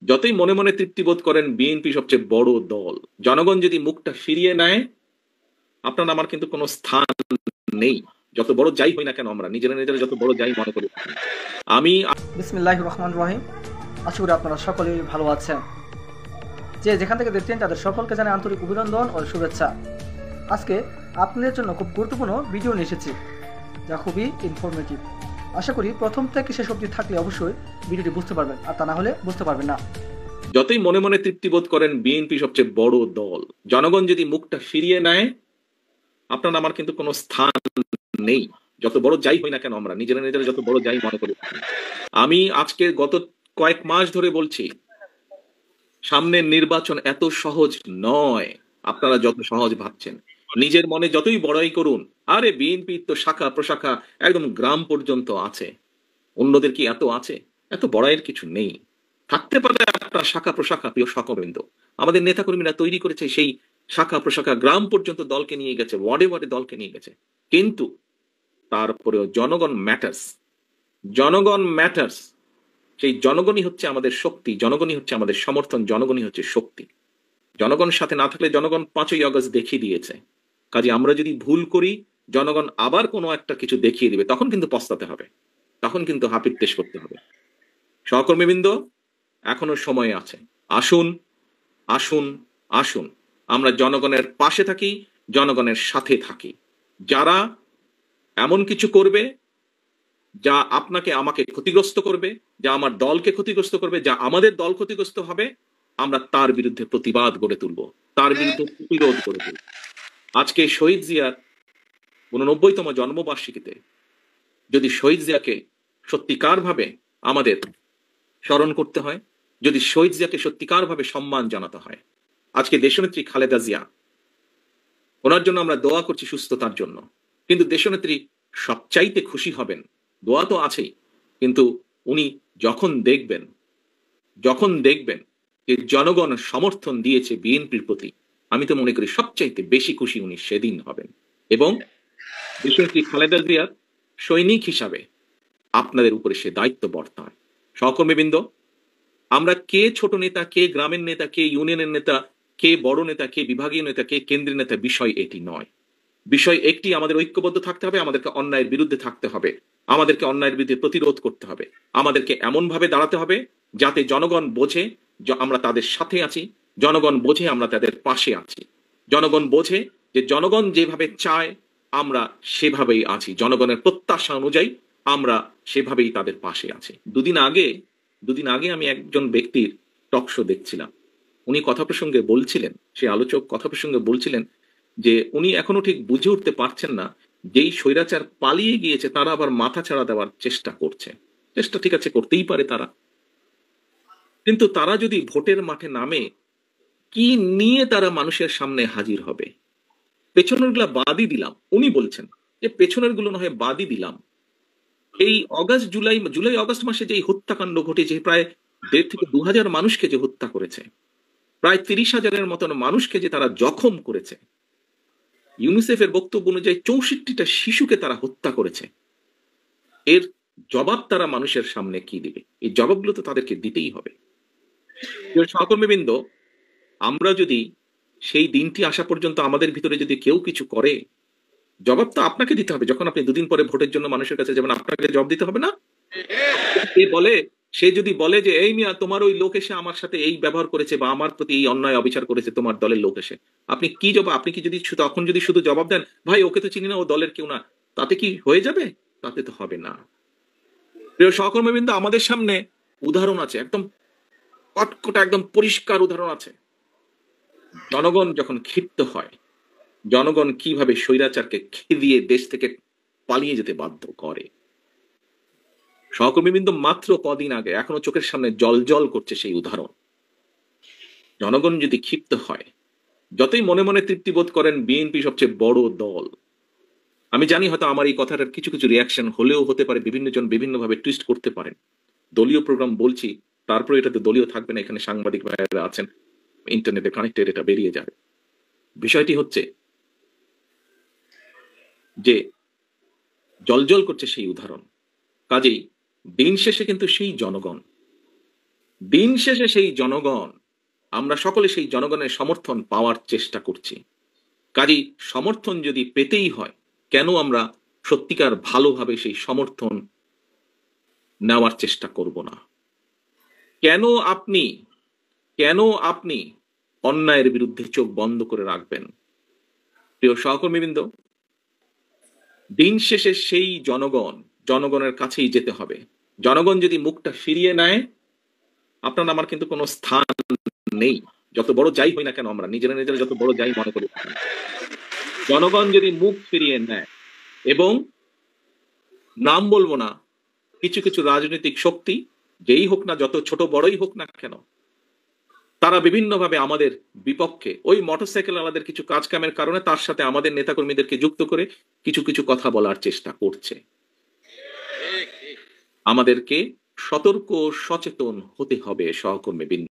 যতই মনে মনে তৃপ্তি বোধ করেন বিএনপি সবচেয়ে বড় দল, জনগণ যদি মুখটা ফিরিয়ে নেয়, আপনার আমার কিন্তু কোনো স্থান নেই। যত বড় যাই হই না কেন, আমরা নিজেরা নিজেরা যত বড় যাই মনে করি না কেন। আমি বিসমিল্লাহির রহমানির রহিম। আশা করি আপনারা সকলেই ভালো আছেন। যে যেখান থেকে দেখছেন তাদের সকলকে জানাই আন্তরিক অভিনন্দন ও শুভেচ্ছা। আজকে আপনাদের জন্য খুব গুরুত্বপূর্ণ ভিডিও নিয়ে এসেছি, যা খুবই ইনফরমেটিভ। আশা করি প্রথম থেকে শেষ অবধি থাকলে অবশ্যই ভিডিওটি বুঝতে পারবেন, আর তা না হলে বুঝতে পারবেন না। যতই মনে মনে তৃপ্তি বোধ করেন বিএনপি সবচেয়ে বড় দল, জনগণ যদি মুখটা ফিরিয়ে নেয়, আপনার আমার কিন্তু কোনো স্থান নেই। যত বড় যাই হই না কেন, আমরা নিজেরা নিজেরা যত বড় যাই মনে করি না কেন। আমি আজকে গত কয়েক মাস ধরে বলছি, সামনের নির্বাচন এত সহজ নয় আপনারা যত সহজ ভাবছেন। নিজের মনে যতই বড়াই করুন, আরে বিএনপি তো শাখা প্রশাখা একদম গ্রাম পর্যন্ত আছে, অন্যদের কি এত আছে? এত বড়াইয়ের কিছু নেই। থাকতে পারে আপনার শাখা প্রশাখা, প্রিয় সকবৃন্দ। আমাদের নেতাকর্মীরা তৈরি করেছে সেই শাখা প্রশাখা, গ্রাম পর্যন্ত দলকে নিয়ে গেছে, ওয়ার্ডে ওয়ার্ডে দলকে নিয়ে গেছে। কিন্তু তারপরেও জনগণ ম্যাটার্স। জনগণ ম্যাটার্স। সেই জনগণই হচ্ছে আমাদের শক্তি, জনগণই হচ্ছে আমাদের সমর্থন, জনগণই হচ্ছে শক্তি। জনগণ সাথে না থাকলে, জনগণ 5ই আগস্ট দেখিয়ে দিয়েছে। কাজে আমরা যদি ভুল করি, জনগণ আবার কোনো একটা কিছু দেখিয়ে দিবে, তখন কিন্তু পস্তাতে হবে, তখন কিন্তু হাপিত্তেশ করতে হবে। সহকর্মীবৃন্দ, এখনো সময় আছে। আসুন, আসুন, আসুন, আমরা জনগণের পাশে থাকি, জনগণের সাথে থাকি। যারা এমন কিছু করবে যা আপনাকে আমাকে ক্ষতিগ্রস্ত করবে, যা আমার দলকে ক্ষতিগ্রস্ত করবে, যা আমাদের দল ক্ষতিগ্রস্ত হবে, আমরা তার বিরুদ্ধে প্রতিবাদ গড়ে তুলব, তার বিরুদ্ধে প্রতিরোধ গড়ে তুলব। আজকে শহীদ জিয়ার 89তম জন্মবার্ষিকীতে যদি শহীদ জিয়াকে সত্যিকার ভাবে আমাদের স্মরণ করতে হয়, যদি শহীদ জিয়াকে সত্যিকার ভাবে সম্মান জানাতে হয়, আজকে দেশনেত্রী খালেদা জিয়া, ওনার জন্য আমরা দোয়া করছি সুস্থতার জন্য। কিন্তু দেশনেত্রী সবচাইতে খুশি হবেন, দোয়া তো আছেই, কিন্তু উনি যখন দেখবেন যে জনগণ সমর্থন দিয়েছে বিএনপির প্রতি, আমি তো মনে করি সবচাইতে বেশি খুশি উনি সেদিন হবেন। এবং দেশনেত্রী খালেদা জিয়ার সৈনিক হিসাবে আপনাদের উপরে সে দায়িত্ব বর্তায়। সহকর্মীবৃন্দ, আমরা কে ছোট নেতা, কে গ্রামের নেতা, কে ইউনিয়নের নেতা, কে বড় নেতা, কে বিভাগীয় নেতা, কে কেন্দ্রীয় নেতা, বিষয় এটি নয়। বিষয় একটি, আমাদের ঐক্যবদ্ধ থাকতে হবে, আমাদেরকে অন্যায়ের বিরুদ্ধে থাকতে হবে, আমাদেরকে অন্যায়ের বিরুদ্ধে প্রতিরোধ করতে হবে, আমাদেরকে এমন ভাবে দাঁড়াতে হবে যাতে জনগণ বোঝে যে আমরা তাদের সাথে আছি, জনগণ বোঝে আমরা তাদের পাশে আছি, জনগণ বোঝে যে জনগণ যেভাবে চায় আমরা সেভাবেই আছি, জনগণের প্রত্যাশা অনুযায়ী আমরা সেভাবেই তাদের পাশে আছি। দুদিন আগে আমি একজন ব্যক্তির টক শো দেখছিলাম। উনি কথা প্রসঙ্গে বলছিলেন, সে আলোচক কথা প্রসঙ্গে বলছিলেন যে উনি এখনো ঠিক বুঝে উঠতে পারছেন না, যেই স্বৈরাচার পালিয়ে গিয়েছে তারা আবার মাথা ছাড়া দেওয়ার চেষ্টা করছে। চেষ্টা ঠিক আছে, করতেই পারে তারা, কিন্তু তারা যদি ভোটের মাঠে নামে, কি নিয়ে তারা মানুষের সামনে হাজির হবে? পেছনের গুলা বাদই দিলাম, উনি বলছেন যে পেছনের গুলো না হয় বাদই দিলাম, এই জুলাই অগস্ট মাসে যে হত্যাকাণ্ড ঘটেছে, প্রায় 1.5 থেকে 2,000 মানুষকে যে হত্যা করেছে, প্রায় 30,000-এর মতন মানুষকে যে তারা জখম করেছে, ইউনিসেফের বক্তব্য অনুযায়ী 64টা শিশুকে তারা হত্যা করেছে, এর জবাব তারা মানুষের সামনে কি দিবে? এই জবাবগুলো তো তাদেরকে দিতেই হবে। সহকর্মীবৃন্দ, আমরা যদি সেই দিনটি আসা পর্যন্ত আমাদের ভিতরে যদি কেউ কিছু করে, জবাব তো আপনাকে দিতে হবে। যখন আপনি 2 দিন পরে ভোটের জন্য মানুষের কাছে যাবেন, আপনাকে জবাব দিতে হবে না? সে যদি বলে যে এই মিয়া, তোমার ওই লোক এসে আমার সাথে এই ব্যবহার করেছে বা আমার প্রতি এই অন্যায় অবিচার করেছে, তোমার দলের লোক এসে, আপনি কি জবাব? আপনি কি যদি তখন যদি শুধু জবাব দেন, ভাই ওকে তো চিনি না, ও দলের কেউ না, তাতে কি হয়ে যাবে? তাতে তো হবে না। প্রিয় সহকর্মীবৃন্দ, আমাদের সামনে উদাহরণ আছে, একদম কটকটা একদম পরিষ্কার উদাহরণ আছে। জনগণ যখন ক্ষিপ্ত হয়, জনগণ কিভাবে স্বৈরাচারকে খেদিয়ে দেশ থেকে পালিয়ে যেতে বাধ্য করে। সহকর্মীবৃন্দ, মাত্র কদিন আগে, এখনো চোখের সামনে জল করছে সেই উদাহরণ। জনগণ যদি ক্ষিপ্ত হয়, যতই মনে মনে তৃপ্তি বোধ করেন বিএনপি সবচেয়ে বড় দল, আমি জানি হয়তো আমার এই কথাটার কিছু কিছু রিয়াকশন হলেও হতে পারে, বিভিন্ন জন বিভিন্ন ভাবে টুইস্ট করতে পারেন। দলীয় প্রোগ্রাম বলছি, তারপরে এটাতে দলীয় থাকবে না, এখানে সাংবাদিক ভাইয়েরা আছেন, ইন্টারনেটে কানেক্টেড, এটা বেরিয়ে যাবে। বিষয়টি হচ্ছে যে জল করছে সেই উদাহরণ। কাজেই দিন শেষে কিন্তু সেই জনগণ, দিন শেষে সেই জনগণ, আমরা সকলে সেই জনগণের সমর্থন পাওয়ার চেষ্টা করছি। কাজেই সমর্থন যদি পেতেই হয়, কেন আমরা সত্যিকার ভালোভাবে সেই সমর্থন নেওয়ার চেষ্টা করব না? কেন আপনি অন্যায়ের বিরুদ্ধে চোখ বন্ধ করে রাখবেন? প্রিয় সহকর্মীবৃন্দ, দিন শেষে সেই জনগণের কাছেই যেতে হবে। জনগণ যদি মুখটা ফিরিয়ে নেয়, আপনার আমার কিন্তু কোনো স্থান নেই। যত বড় যাই হই না কেন, আমরা নিজেরা যত বড় যাই মনে করি না কেন, জনগণ যদি মুখ ফিরিয়ে নেয়, এবং নাম বলবো না, কিছু কিছু রাজনৈতিক শক্তি, যেই হোক না, যত ছোট বড়ই হোক না কেন, তারা বিভিন্নভাবে আমাদের বিপক্ষে, ওই মোটরসাইকেল আলাদের কিছু কাজ কামের কারণে তার সাথে আমাদের নেতাকর্মীদেরকে যুক্ত করে কিছু কিছু কথা বলার চেষ্টা করছে। আমাদেরকে সতর্ক সচেতন হতে হবে সহকর্মীবৃন্দ।